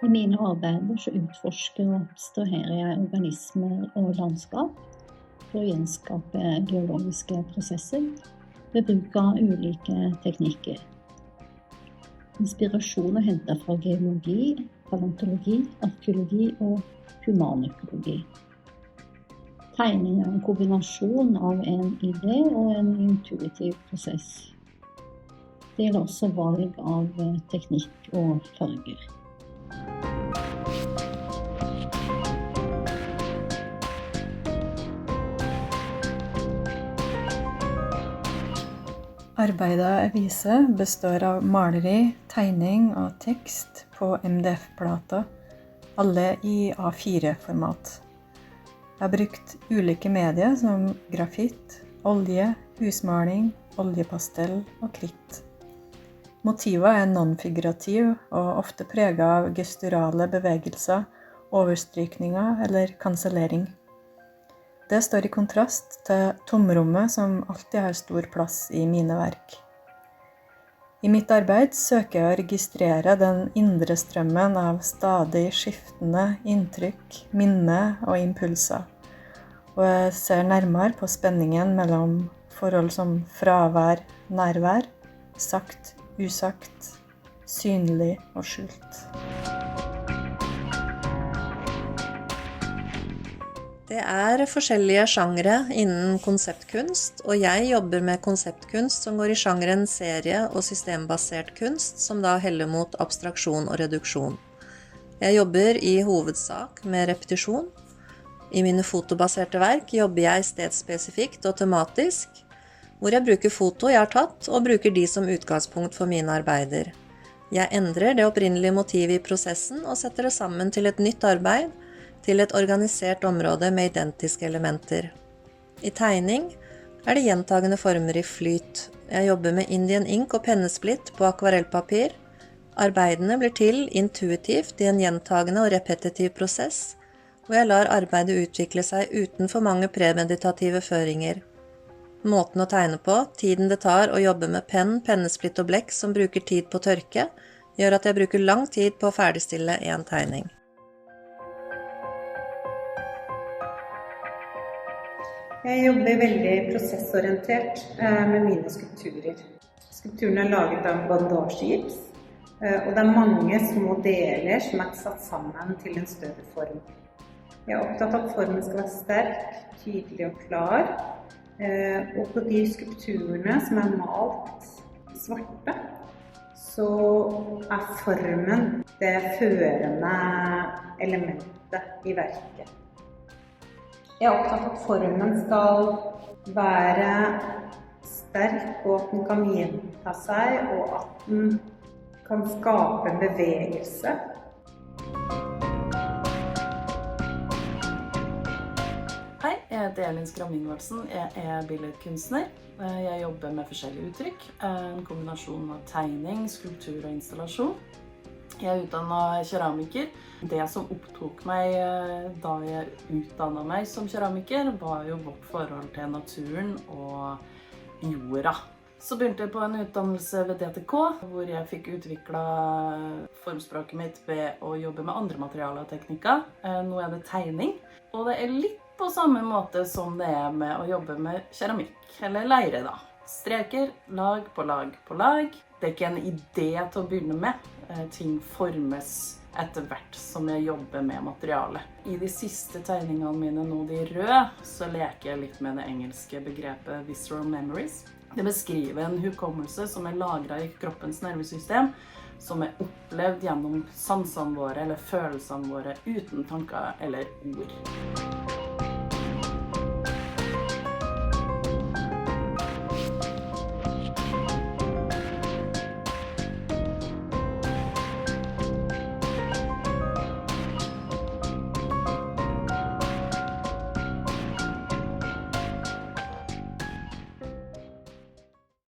I mine arbeider så utforsker og abstraherer jeg organismer og landskap for å gjenskape geologiske prosesser ved bruk av ulike teknikker. Inspirasjon er hentet fra geologi, paleontologi, arkeologi og humanøkologi. Tegning er en kombinasjon av en idé og en intuitiv prosess. Det gjelder også valg av teknikk og farger. Arbeidet jeg viser består av maleri, tegning og tekst på MDF-plater, alle i A4-format. Jeg har brukt ulike medier som grafitt, olje, husmaling, oljepastell og kritt. Motivet er non-figurativ og ofte preget av gesturale bevegelser, overstrykninger eller kansellering. Det står i kontrast til tomrommet som alltid har stor plass i mine verk. I mitt arbeid søker jeg å registrere den indre strømmen av stadig skiftende inntrykk, minne og impulser, og jeg ser nærmere på spenningen mellom forhold som fravær, nærvær, sagt, usagt, synlig og skjult. Det er forskjellige sjangre innen konseptkunst, og jeg jobber med konseptkunst som går i sjangeren serie- og systembasert kunst, som da heller mot abstraksjon og reduksjon. Jeg jobber i hovedsak med repetisjon. I mine fotobaserte verk jobber jeg stedspesifikt og tematisk, hvor jeg bruker foto jeg har tatt, og bruker de som utgangspunkt for mine arbeider. Jeg endrer det opprinnelige motivet i prosessen og setter det sammen til et nytt arbeid, til et organisert område med identiske elementer. I tegning er det gjentagende former i flyt. Jeg jobber med Indian ink og pennesplitt på akvarellpapir. Arbeidene blir til intuitivt i en gjentagende og repetitiv prosess, hvor jeg lar arbeidet utvikle seg uten for mange premeditative føringer. Måten å tegne på, tiden det tar å jobbe med penn, pennesplitt og blekk som bruker tid på tørke, gjør at jeg bruker lang tid på å ferdigstille en tegning. Jeg jobber veldig prosessorientert med mine skulpturer. Skulpturene er laget av bandasjegips, og det er mange små deler som er satt sammen til en større form. Jeg er opptatt av at formen skal være sterk, tydelig og klar, og på de skulpturene som er malt svarte, så er formen det førende elementet i verket. Jeg er opptatt av at formen skal være sterk, og at den kan gjenta seg, og at den kan skape en bevegelse. Hei, jeg heter Elin Skram-Ingvaldsen. Jeg er billedkunstner. Jeg jobber med forskjellige uttrykk, en kombinasjon av tegning, skulptur og installasjon. Jeg er utdannet keramiker. Det som opptok meg da jeg utdannet meg som keramiker, var jo vårt forhold til naturen og jorda. Så begynte jeg på en utdannelse ved DTK, hvor jeg fikk utviklet formspråket mitt ved å jobbe med andre materialer og teknikker. Nå er det tegning, og det er litt på samme måte som det er med å jobbe med keramikk, eller leire da. Streker, lag på lag på lag. Det er ikke en idé til å begynne med. Ting formes etter hvert som jeg jobber med materialet. I de siste tegningene mine, nå de røde, så leker jeg litt med det engelske begrepet visceral memories. Det beskriver en hukommelse som er lagret i kroppens nervesystem, som er opplevd gjennom sansene våre eller følelsene våre uten tanker eller ord.